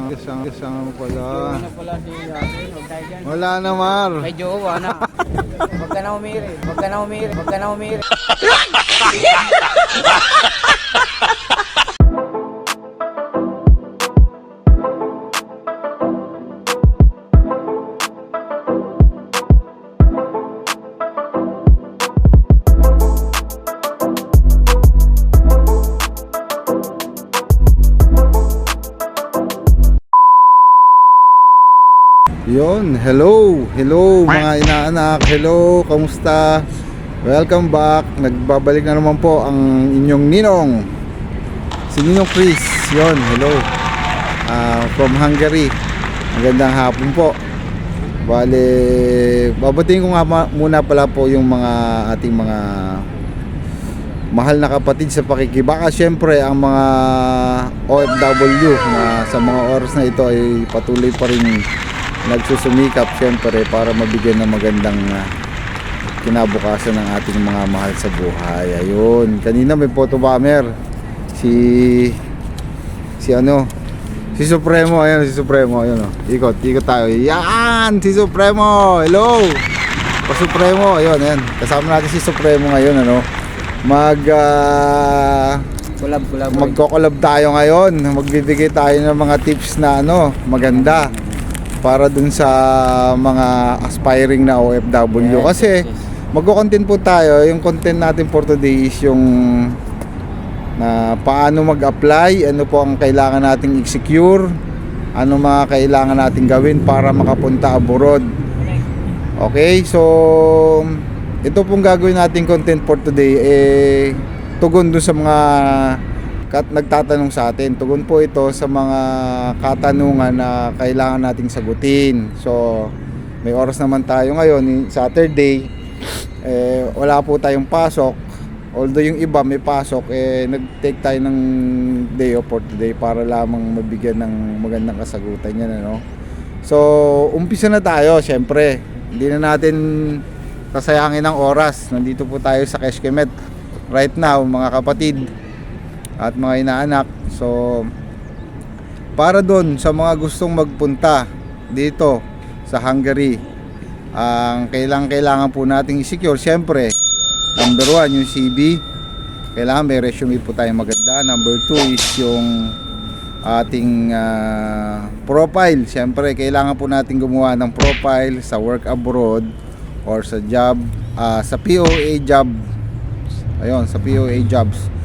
Isang pala. Ano pala si Ate, huwag tayo dyan. Wala na, Mar. May jowa na. Huwag ka na umiri. Huwag ka na umiri. Huwag ka na umiri. Yon, hello mga inaanak, hello, kamusta? Welcome back, nagbabalik na naman po ang inyong ninong, si Ninong Chris. Yon, hello, from Hungary. Magandang hapon po. Bale, babatiin ko nga muna pala po yung mga ating mga mahal na kapatid sa pakikibaka. Siyempre ang mga OFW na sa mga oras na ito ay patuloy pa rin nagsusumikap siyempre para mabigyan ng magandang kinabukasan ng ating mga mahal sa buhay. Ayun, kanina may photo bomber si Supremo. Ayun, si Supremo, ayun, oh. Ikot tayo. Yan, si Supremo. Hello. Pa Supremo, ayun, ayan. Kasama natin si Supremo ngayon, ano. Magko-collab tayo ngayon. Magbibigay tayo ng mga tips na maganda para dun sa mga aspiring na OFW. Kasi magko-content po tayo. Yung content natin for today is yung na paano mag-apply, ano po ang kailangan nating i-secure, ano mga kailangan nating gawin para makapunta abroad. Okay, so ito pong gagawin nating content for today, tugon dun sa mga nagtatanong sa atin. Tugon po ito sa mga katanungan na kailangan nating sagutin. So may oras naman tayo ngayon, Saturday, wala po tayong pasok. Although yung iba may pasok, nag-take tayo ng day off for today para lamang mabigyan ng magandang kasagutan yan, ano? So umpisa na tayo. Syempre hindi na natin sasayangin ng oras. Nandito po tayo sa Kecskemét right now, mga kapatid at mga inaanak. So para doon sa mga gustong magpunta dito sa Hungary, ang kailangan po nating i-secure, syempre number 1 yung CV. Kailangan may resume po tayong maganda. Number 2 is yung ating profile. Syempre kailangan po natin gumawa ng profile sa work abroad or sa job, sa POA job. Ayun, sa POA jobs.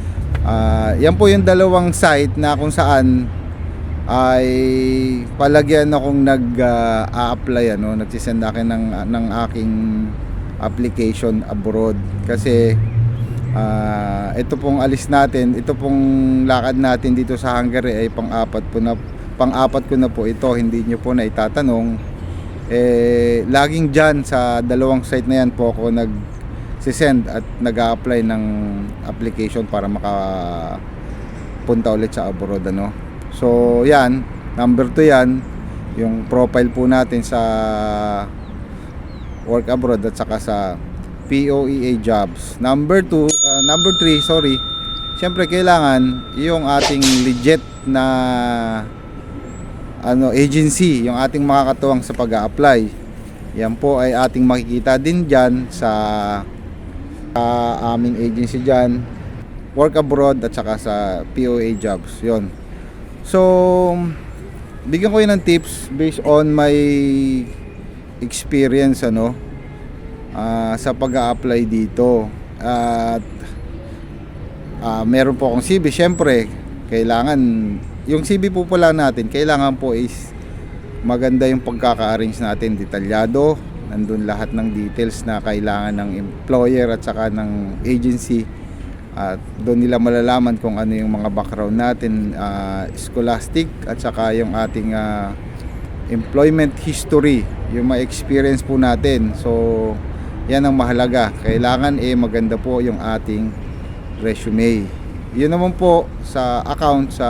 Yan po yung dalawang site na kung saan ay palagyan akong nag-a-apply, nagsisend akin ng aking application abroad. Kasi ito pong alis natin, ito pong lakad natin dito sa Hungary ay pang-apat ko na po ito. Hindi nyo po na itatanong, laging dyan sa dalawang site na yan po ako sisend at nag-a-apply ng application para makapunta ulit sa abroad, So yan, number 2 yan, yung profile po natin sa work abroad at saka sa POEA jobs. Number 3, syempre kailangan yung ating legit na agency, yung ating makakatuwang sa pag-a-apply. Yan po ay ating makikita din dyan sa aming agency dyan, work abroad at saka sa POA jobs. Yon. So bigyan ko yun ng tips based on my experience, sa pag-a-apply dito. At meron po akong CV. Syempre kailangan yung CV po pala natin, kailangan po is maganda yung pagkaka-arrange natin, detalyado. Nandun lahat ng details na kailangan ng employer at saka ng agency, at doon nila malalaman kung ano yung mga background natin, scholastic at saka yung ating employment history, yung mga experience po natin. So yan ang mahalaga. Kailangan maganda po yung ating resume. Yun naman po sa account sa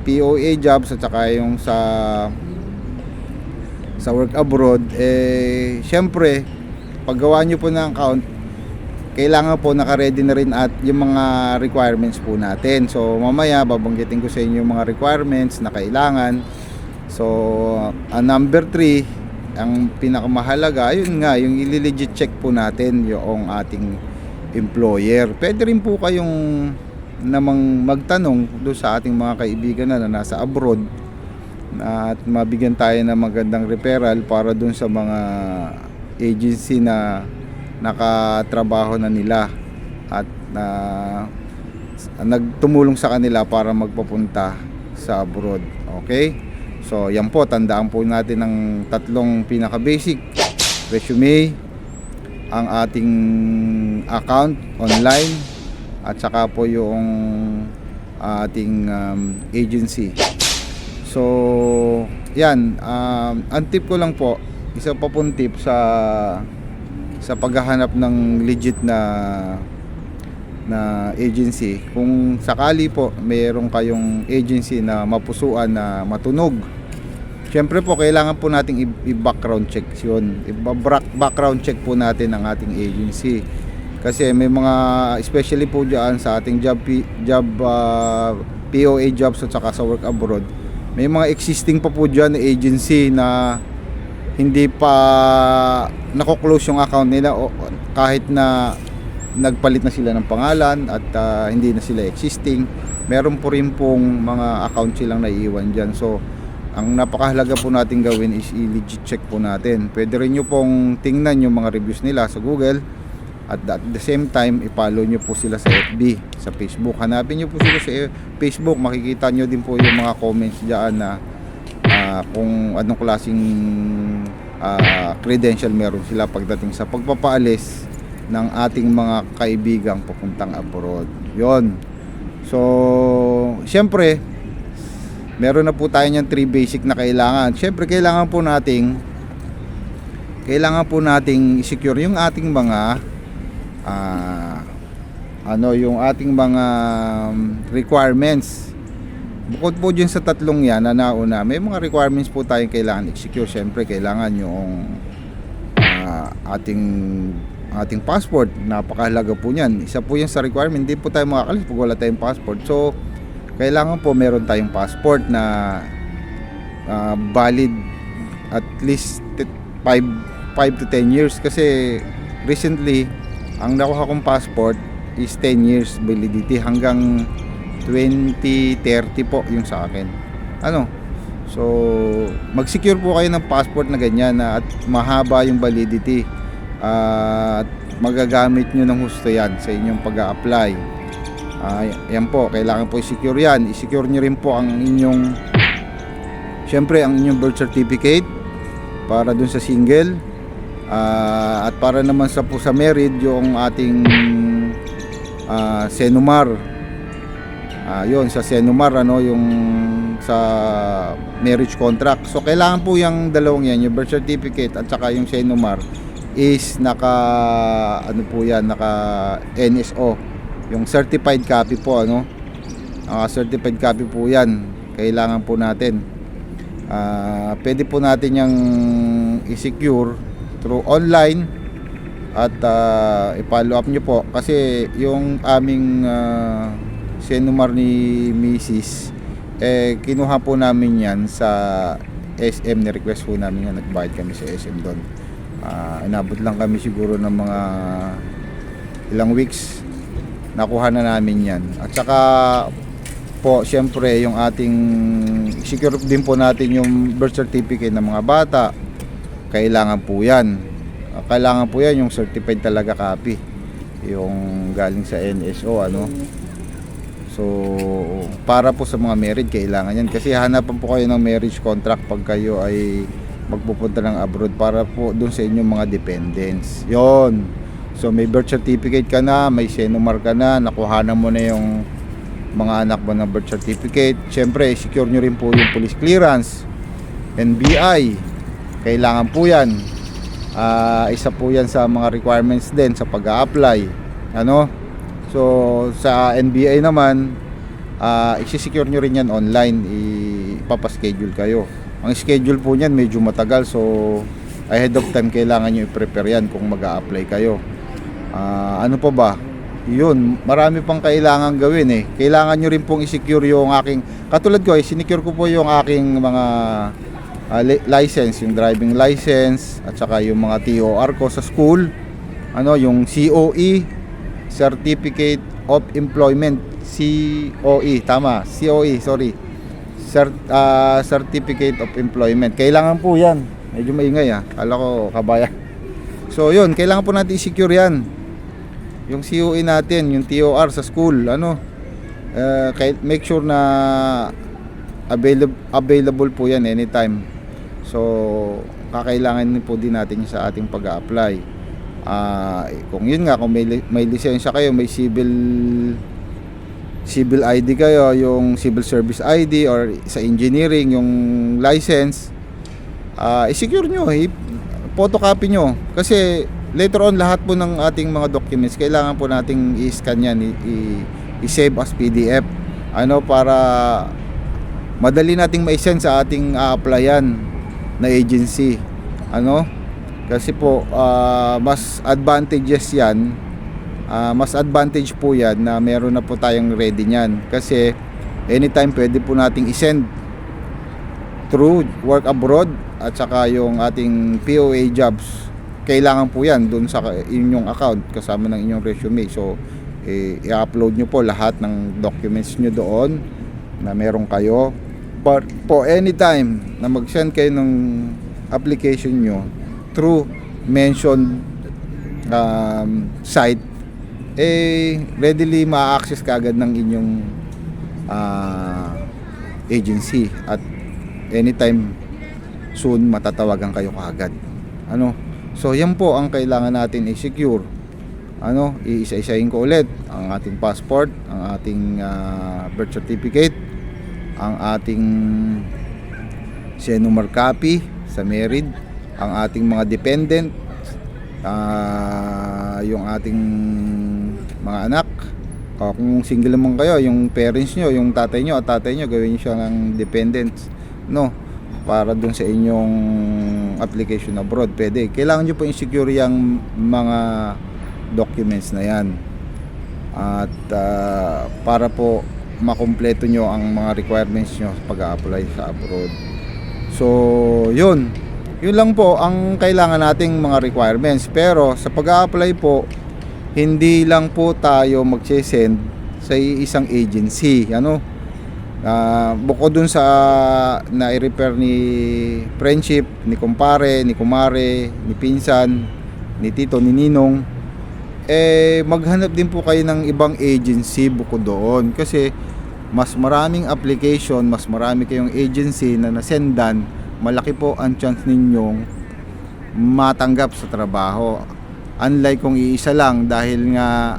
POA jobs at saka yung sa work abroad, syempre paggawa nyo po ng account, kailangan po naka-ready na rin at yung mga requirements po natin. So mamaya babanggitin ko sa inyo yung mga requirements na kailangan. So number 3, ang pinakamahalaga, yun nga, yung i-legit check po natin yung ating employer. Pwede rin po kayong namang magtanong doon sa ating mga kaibigan na nasa abroad at mabigyan tayo ng magandang referral para doon sa mga agency na nakatrabaho na nila at nagtumulong sa kanila para magpapunta sa abroad. Okay? So yan po, tandaan po natin ng 3 pinaka-basic: resume, ang ating account online, at saka po yung ating agency. So yan, ang tip ko lang po, isa pa pong tip sa paghahanap ng legit na agency. Kung sakali po mayroon kayong agency na mapusuan, na matunog, syempre po kailangan po nating i-background check yun. I-background check po natin ang ating agency. Kasi may mga, especially po dyan sa ating POA jobs at saka sa work abroad, may mga existing pa po dyan na agency na hindi pa nako-close yung account nila, o kahit na nagpalit na sila ng pangalan at hindi na sila existing, meron po rin pong mga account silang naiiwan dyan. So ang napakahalaga po natin gawin is i-legit check po natin. Pwede rin nyo pong tingnan yung mga reviews nila sa Google, at the same time i-follow nyo po sila sa FB, sa Facebook. Hanapin nyo po sila sa Facebook, makikita nyo din po yung mga comments dyan na kung anong klaseng credential meron sila pagdating sa pagpapaalis ng ating mga kaibigang papuntang abroad. Yon. So syempre meron na po tayo niyang 3 basic na kailangan. Syempre kailangan po nating i-secure yung ating mga yung ating mga requirements. Bukod po dyan sa 3 yan na nauna, may mga requirements po tayong kailangan i-secure. Syempre kailangan yung ating passport. Napakahalaga po niyan. Isa po yan sa requirement. Hindi po tayo makakalis pag wala tayong passport. So kailangan po meron tayong passport na valid at least 5 to 10 years. Kasi recently ang nakuha kong passport is 10 years validity, hanggang 2030 po yung sa akin. So mag-secure po kayo ng passport na ganyan at mahaba yung validity, at magagamit nyo ng husto yan sa inyong pag-a-apply. Yan po, kailangan po i-secure yan. I-secure nyo rin po ang inyong, syempre ang inyong birth certificate para dun sa single, at para naman sa married, yung ating Senomar. Yun, sa Senomar, yung sa marriage contract. So kailangan po yung dalawang yan, yung birth certificate at saka yung Senomar, is naka NSO, yung certified copy po, certified copy po yan, kailangan po natin. Pwede po natin yung i-secure through online, at i-follow up nyo po, kasi yung aming Senomar ni Mrs. Kinuha po namin yan sa SM, ni-request po namin yan, nagbayad kami sa SM doon. Inabot lang kami siguro ng mga ilang weeks, nakuha na namin yan. At saka po syempre yung ating secure din po natin yung birth certificate ng mga bata, kailangan po yan. Kailangan po yan yung certified talaga copy, yung galing sa NSO, So para po sa mga married, kailangan yan, kasi hanapan po kayo ng marriage contract pag kayo ay magpupunta ng abroad, para po dun sa inyong mga dependents. Yon. So may birth certificate ka na, may Senomar ka na, nakuhanan mo na yung mga anak mo ng birth certificate. Syempre secure nyo rin po yung police clearance, NBI, kailangan po yan. Isa po yan sa mga requirements din sa pag-a-apply. So sa NBI naman, i-secure nyo rin yan online, ipapaschedule kayo. Ang schedule po niyan medyo matagal, so ahead of time kailangan nyo i-prepare yan kung mag-a-apply kayo. Ano pa ba? Yun, marami pang kailangan gawin eh. Kailangan nyo rin pong i-secure yung aking, katulad ko sinicure ko po yung aking mga license, yung driving license at saka yung mga TOR ko sa school. Yung COE, Certificate of Employment, COE, tama, COE, sorry. Certificate of Employment. Kailangan po 'yan. Medyo maingay Kala ko kabaya. So, yun, kailangan po natin i-secure 'yan. Yung COE natin, yung TOR sa school, make sure na available po 'yan anytime. So, kakailangan po din natin sa ating pag-a-apply. Kung yun nga, kung may lisensya kayo, may civil ID kayo, yung civil service ID, or sa engineering yung license, i-secure nyo, photocopy nyo, kasi later on lahat po ng ating mga documents kailangan po nating i-scan yan, i-save as PDF, para madali nating ma-send sa ating applyan na agency, kasi po mas advantages yan. Mas advantage po yan na meron na po tayong ready nyan, kasi anytime pwede po nating isend through work abroad at saka yung ating POA jobs. Kailangan po yan dun sa inyong account kasama ng inyong resume. So i-upload nyo po lahat ng documents nyo doon na meron kayo. But po anytime na mag-send kayo ng application nyo through mentioned site, readily ma-access kaagad ng inyong agency, at anytime soon matatawagan kayo kaagad. So yan po ang kailangan natin i-secure. Iisa-isahin ko ulit ang ating passport, ang ating birth certificate, ang ating SENUMER copy sa married, ang ating mga dependent, yung ating mga anak, kung single naman kayo, yung parents nyo, yung tatay nyo gawin nyo siya ng dependents, para dun sa inyong application abroad. Pwede, kailangan nyo po i-secure yung mga documents na yan, at para po makumpleto nyo ang mga requirements nyo pag-a-apply sa abroad. So yun lang po ang kailangan nating mga requirements. Pero sa pag-a-apply po, hindi lang po tayo mag-send sa isang agency. Bukod dun sa na-repair ni friendship, ni kumpare, ni kumare, ni pinsan, ni tito, ni ninong, maghanap din po kayo ng ibang agency bukod doon, kasi mas maraming application, mas marami kayong agency na nasendan, malaki po ang chance ninyong matanggap sa trabaho. Unlike kung iisa lang, dahil nga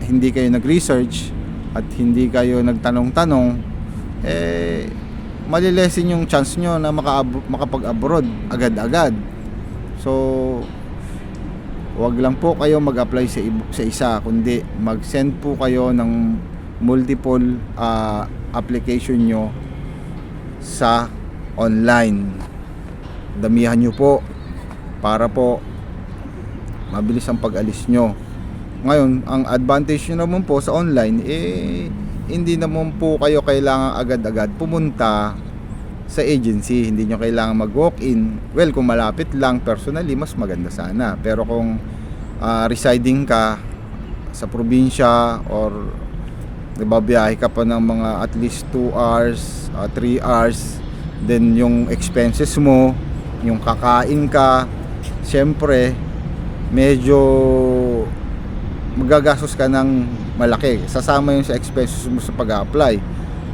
hindi kayo nag-research at hindi kayo nagtanong-tanong, malilesin yung chance nyo na makapag-abroad agad-agad. So wag lang po kayo mag-apply sa isa, kundi mag-send po kayo ng multiple application nyo sa online. Damihan nyo po para po mabilis ang pag-alis nyo. Ngayon, ang advantage nyo naman po sa online, hindi naman po kayo kailangan agad-agad pumunta sa agency. Hindi nyo kailangan mag-walk-in. Well, kung malapit lang, personally, mas maganda sana. Pero kung residing ka sa probinsya, or nababiyahe ka pa ng mga at least 2 hours, 3 hours, then yung expenses mo, yung kakain ka, syempre medyo magagastos ka ng malaki. Sasama yun sa expenses mo sa pag-a-apply.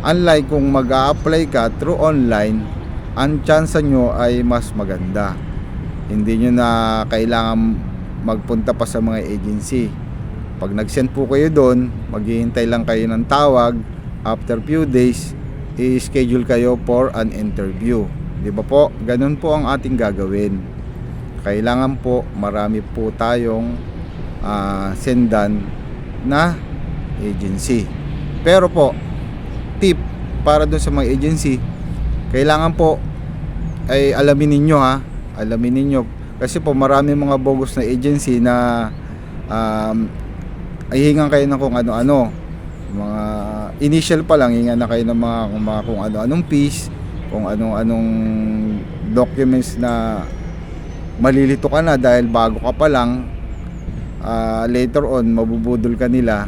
Unlike kung mag-a-apply ka through online, ang chance nyo ay mas maganda. Hindi nyo na kailangan magpunta pa sa mga agency. Pag nag-send po kayo doon, maghihintay lang kayo ng tawag. After few days, i-schedule kayo for an interview. Di ba po? Ganun po ang ating gagawin. Kailangan po marami po tayong sendan na agency. Pero po, tip para doon sa mga agency, kailangan po ay alamin ninyo, alamin ninyo, kasi po marami mga bogus na agency na Hihingan kayo ng kung ano-ano. Mga initial pa lang, hihingan na kayo ng mga kung ano-anong fees, kung anong-anong documents na malilito ka na dahil bago ka pa lang. Later on mabubudol ka nila.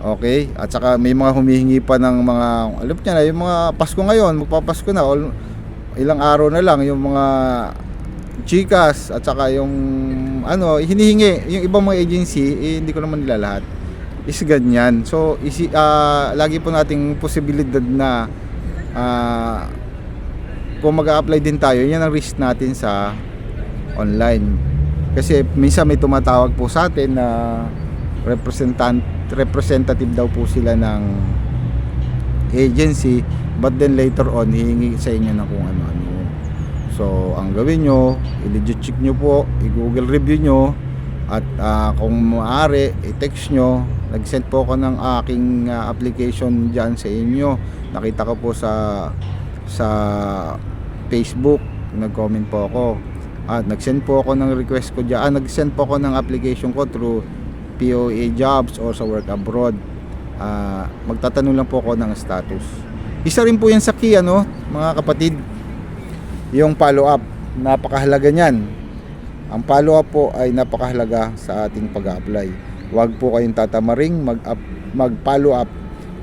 Okay? At saka may mga humihingi pa ng mga, alam niyo na, yung mga Pasko ngayon, magpapasko na, ilang araw na lang, yung mga Gcash at saka yung hinihingi, yung ibang mga agency, hindi ko naman nila lahat. Is ganyan. So, lagi po nating posibilidad na kung mag-a-apply din tayo, yan ang risk natin sa online. Kasi minsan may tumatawag po sa atin na representative daw po sila ng agency, but then later on hihingi sa inyo na kung ano-ano. So ang gawin nyo, i-legit check nyo po, i-google review nyo, at kung maaari i-text nyo. Nag-send po ako ng aking application dyan sa inyo, nakita ko po sa Facebook, nag-comment po ako, at nag-send po ako ng request ko dyan, nag-send po ako ng application ko through POA jobs or sa work abroad. Magtatanong lang po ako ng status. Isa rin po yan sa key, mga kapatid, yung follow up. Napakahalaga niyan. Ang follow up po ay napakahalaga sa ating pag-apply. Huwag po kayong tatamaring mag-follow up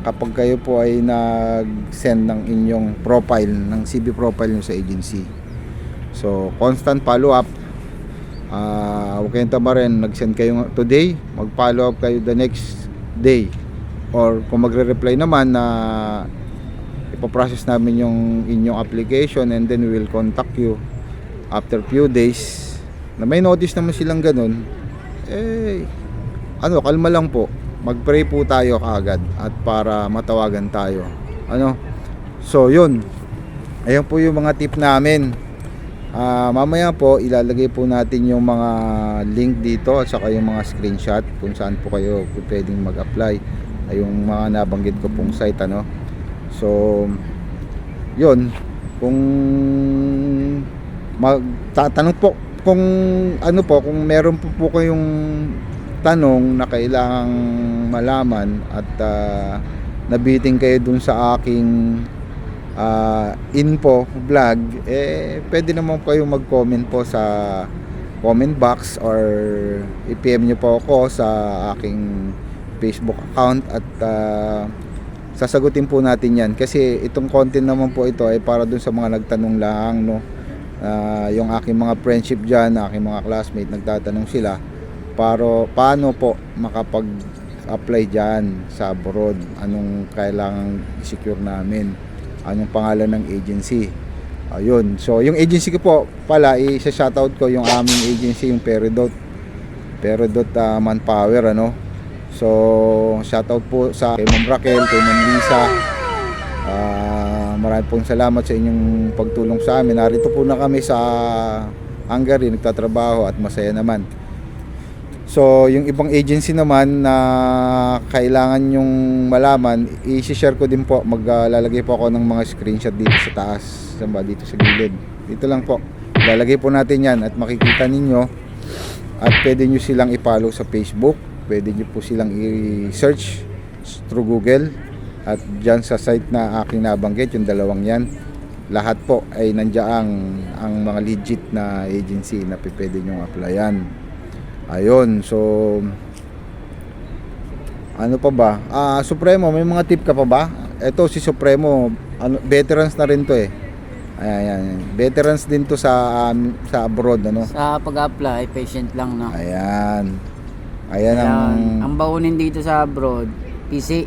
kapag kayo po ay nag-send ng inyong profile, ng CV profile nyo sa agency. So constant follow up. Huwag kayong tamarin, nag-send kayo today, mag-follow up kayo the next day, or kung magre-reply naman na ipaprocess namin yung inyong application, and then we will contact you after few days, na may notice naman silang ganun, kalma lang po, mag-pray po tayo kaagad at para matawagan tayo. So yun, ayan po yung mga tip namin. Mamaya po ilalagay po natin yung mga link dito at saka yung mga screenshot kung saan po kayo pwedeng mag-apply, yung mga nabanggit ko pong site. So yun, kung magtatanong po, kung kung meron po kayong tanong na kailangang malaman at nabiting kayo dun sa aking info vlog, pwede naman kayo mag-comment po sa comment box, or i-PM nyo po ako sa aking Facebook account, at sasagutin po natin yan. Kasi itong content naman po ito ay para dun sa mga nagtanong lang, yung aking mga friendship dyan, aking mga classmate, nagtatanong sila paano po makapag-apply dyan sa abroad, anong kailangang secure namin, anong pangalan ng agency. Ayun. So yung agency ko po pala, isa-shoutout ko yung aming agency, yung Peridot Manpower. So shoutout po sa kay Ma'am Raquel, kay Ma'am Lisa. Maraming pong salamat sa inyong pagtulong sa amin. Narito po na kami sa Hungary, nagtatrabaho at masaya naman. So yung ibang agency naman na kailangan yung malaman, i-share ko din po. Maglalagay po ako ng mga screenshot dito sa taas, dito sa gilid. Dito lang po, lalagay po natin yan at makikita ninyo. At pwede nyo silang i-follow sa Facebook, pwede nyo po silang i-search through Google, at dyan sa site na aking nabanggit, yung dalawang yan, lahat po ay nandiyan ang mga legit na agency na pwede nyong applyan. Ayun. So ano pa ba? Supremo, may mga tip ka pa ba? Ito si Supremo, veterans na rin to Ayan. Veterans din to sa abroad, Sa pag-apply, patient lang, Ayan ang baunin dito sa abroad, PC.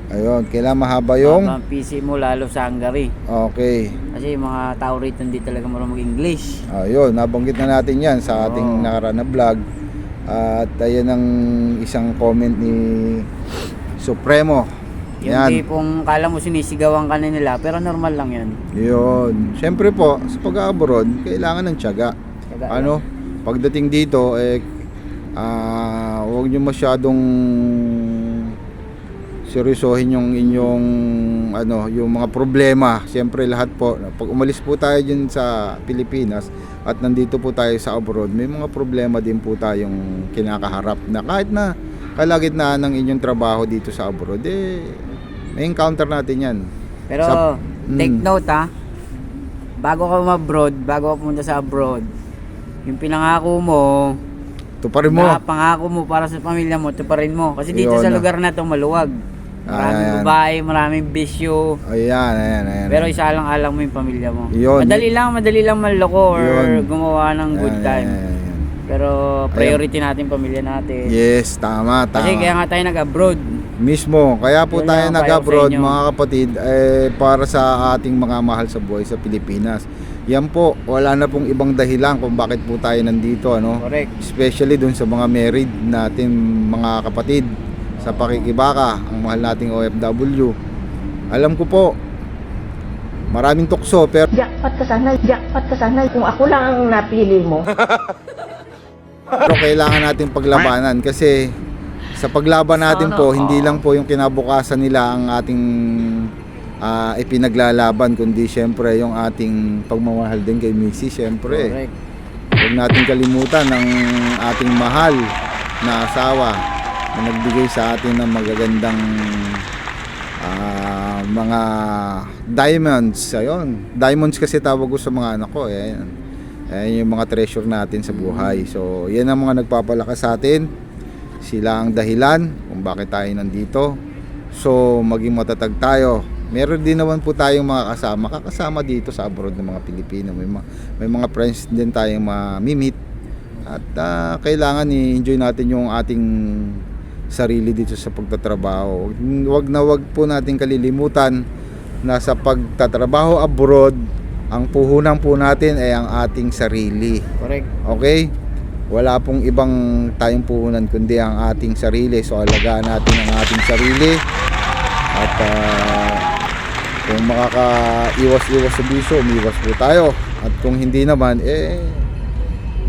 Ayun, kailangan mahaba yung PC mo, lalo sa Hungary. Okay. Kasi yung mga tao rito hindi talaga marunong mag-English. Ayun, nabanggit na natin yan sa ating nakaraan na vlog. At ayan ang isang comment ni Supremo. Yung tipong kala mo sinisigawan ka na nila, pero normal lang yan. Yun. Siyempre po, sa pag-abroad, kailangan ng tiyaga. Pagdating dito, huwag nyo masyadong seryosohin yung inyong yung mga problema. Siyempre lahat po, pag umalis po tayo dyan sa Pilipinas at nandito po tayo sa abroad, may mga problema din po tayong kinakaharap na kahit na kalagitnaan ng inyong trabaho dito sa abroad, may encounter natin yan. Pero Sa- take note ha. Bago ka abroad, bago ka pumunta sa abroad, yung pinangako mo, Tuparin mo. pangako mo para sa pamilya mo, tuparin mo. Kasi dito Yun, sa ah. lugar na to maluwag. Maraming Ayan. babae, maraming bisyo. Ayan. Pero isaalang-alang mo yung pamilya mo. Yun. Madali lang manloko or Yun. gumawa ng good time. Ayan. Pero priority natin pamilya natin. Yes, tama. Kasi kaya nga tayo nag-abroad. Mismo, kaya po Yun tayo lang, nag-abroad payo sa inyo. mga kapatid para sa ating mga mahal sa buhay sa Pilipinas. Yan po, wala na pong ibang dahilan kung bakit po tayo nandito, Correct. Especially dun sa mga married natin mga kapatid sa pakikibaka, ang mahal nating OFW. Alam ko po, maraming tukso pero Jackpot ka sana kung ako lang ang napili mo. kailangan natin paglabanan kasi sa paglaban natin po, hindi lang po yung kinabukasan nila ang ating ipinaglalaban, kundi syempre yung ating pagmamahal din kay Missy, syempre. Correct. Huwag natin kalimutan ang ating mahal na asawa na nagbigay sa atin ng magagandang mga diamonds. Ayun. Diamonds kasi tawag ko sa mga anak ko. Ayan. Ayan yung mga treasure natin sa buhay. So, yan ang mga nagpapalakas sa atin. Sila ang dahilan kung bakit tayo nandito. So, maging matatag tayo. Meron din naman po tayong mga kakasama dito sa abroad ng mga Pilipino. May mga friends din tayong mamimit. At kailangan i-enjoy natin yung ating sarili dito sa pagtatrabaho. Wag po natin kalilimutan na sa pagtatrabaho abroad, ang puhunan po natin ay ang ating sarili. Correct. Okay? Wala pong ibang tayong puhunan kundi ang ating sarili. So alagaan natin ang ating sarili. At kung makakaiwas-iwas sa bisyo, umiwas po tayo. At kung hindi naman,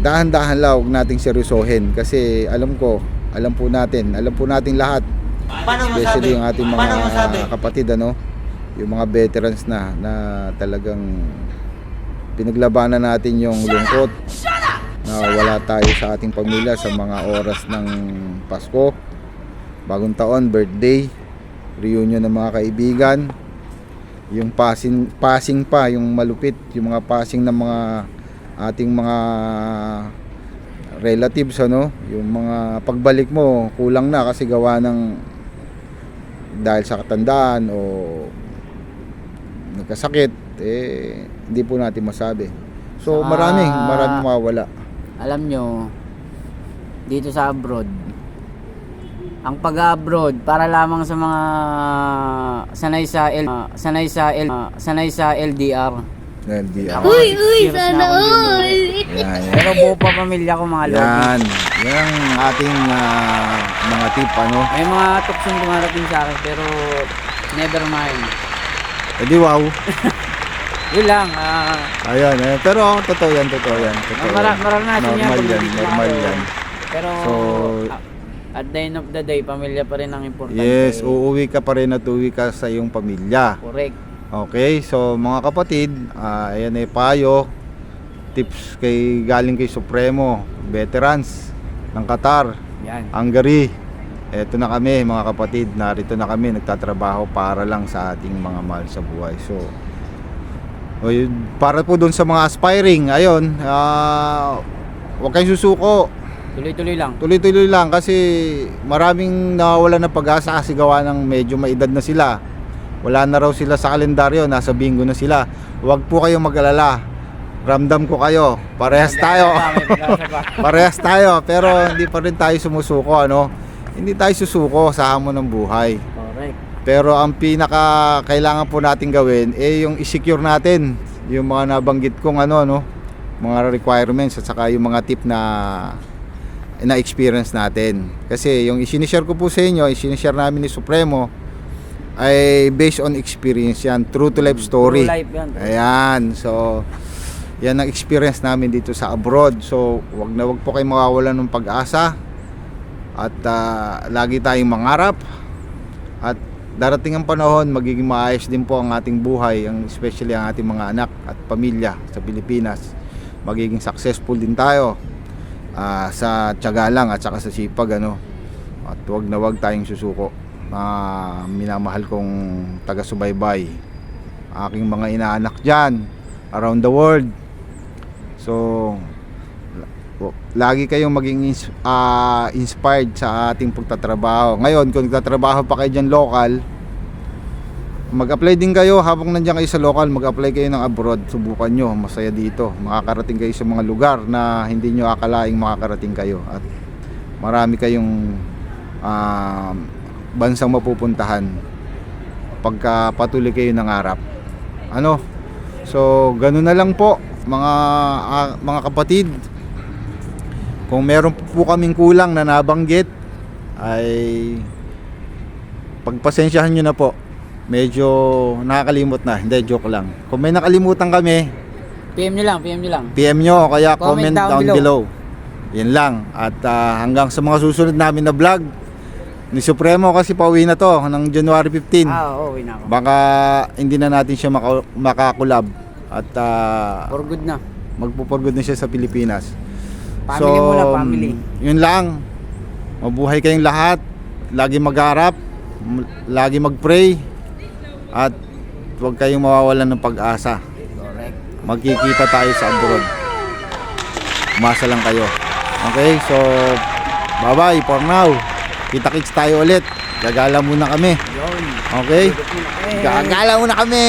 dahan-dahan lang, huwag nating seryosohin. Kasi alam po natin lahat. Especially yung ating mga kapatid, yung mga veterans na talagang pinaglabanan natin yung lungkot na wala tayo sa ating pamilya sa mga oras ng Pasko, bagong taon, birthday, reunion ng mga kaibigan, yung passing pa, yung malupit, yung mga passing ng mga ating mga relatives, yung mga pagbalik mo kulang na kasi gawa ng dahil sa katandaan o nagkasakit, hindi po natin masabi. So maraming mawawala. Alam nyo, dito sa abroad, ang pag-abroad para lamang sa mga sanay sa LDR. LDR. Uy, sana all. Yan. Pero buo pa pamilya ko mga lodi. Yan ang ating mga tip, May mga tuksong dumarating sa akin pero never mind. Edi wow. Yun lang. Ayan. Pero totoo yan. Totoo yan. Maranasan yan. Normal yan. pag Normal nandito yan. Pero So- at the end of the day, pamilya pa rin ang importante. Yes, uuwi ka pa rin at uuwi ka sa iyong pamilya. Correct. Okay, so mga kapatid, ayan ay payo, tips galing kay Supremo, veterans ng Qatar, Yan. Hungary. Eto na kami mga kapatid, narito na kami nagtatrabaho para lang sa ating mga mahal sa buhay. So, para po doon sa mga aspiring, ayun, huwag kayong susuko. Tuloy-tuloy lang. Tuloy-tuloy lang kasi maraming nawawala ng pag-asa kasi gawa ng medyo maedad na sila. Wala na raw sila sa kalendaryo, nasa bingo na sila. Huwag po kayong mag-alala. Ramdam ko kayo. Parehas tayo. May pag-asa pa. Parehas tayo, pero hindi pa rin tayo sumusuko, Hindi tayo susuko sa hamon ng buhay. Correct. Pero ang pinaka kailangan po natin gawin yung i-secure natin yung mga nabanggit kong mga requirements at saka yung mga tip na experience natin. Kasi yung isinishare ko po sa inyo, isinishare namin ni Supremo ay based on experience yan, true to life story. True life yan. Ayan, so yan ang experience namin dito sa abroad. So wag po kayong mawawalan ng pag-asa at lagi tayong mangarap At darating ang panahon, magiging maayos din po ang ating buhay, especially ang ating mga anak at pamilya sa Pilipinas. Magiging successful din tayo sa tiyaga lang at saka sa sipag, ano. At wag na wag tayong susuko. Minamahal kong taga-subaybay, aking mga inaanak dyan around the world. So lagi kayong maging inspired sa ating pagtatrabaho. Ngayon, kung nagtatrabaho pa kayo dyan local, mag-apply din kayo. Habang nandiyan kayo sa local, mag-apply kayo ng abroad. Subukan nyo, masaya dito. Makakarating kayo sa mga lugar na hindi nyo akalaing makakarating kayo. At marami kayong bansang mapupuntahan pagka patuloy kayo nangarap. Ano? So, ganun na lang po mga kapatid. Kung meron po kaming kulang na nabanggit, ay pagpasensyahan nyo na po. Medyo nakakalimot na. Hindi, joke lang. Kung may nakalimutan kami, PM nyo lang, PM nyo lang. PM nyo o kaya Comment comment down down below. Yan lang. At hanggang sa mga susunod namin na vlog ni Supremo, kasi pauwi na to ng January 15. Oo, uwi na ako. Baka hindi na natin siya makakulab. At For good na. magpupurgod na siya sa Pilipinas. Family muna, family. Yun lang. Mabuhay kayong lahat. Lagi magharap. Lagi mag-pray. At huwag kayong mawawalan ng pag-asa. Correct. Magkikita tayo sa abroad. Umasa lang kayo. Okay, so bye-bye for now. Kita-kits tayo ulit. Gagala muna kami. Yun. Okay? Good na, Gagala muna kami.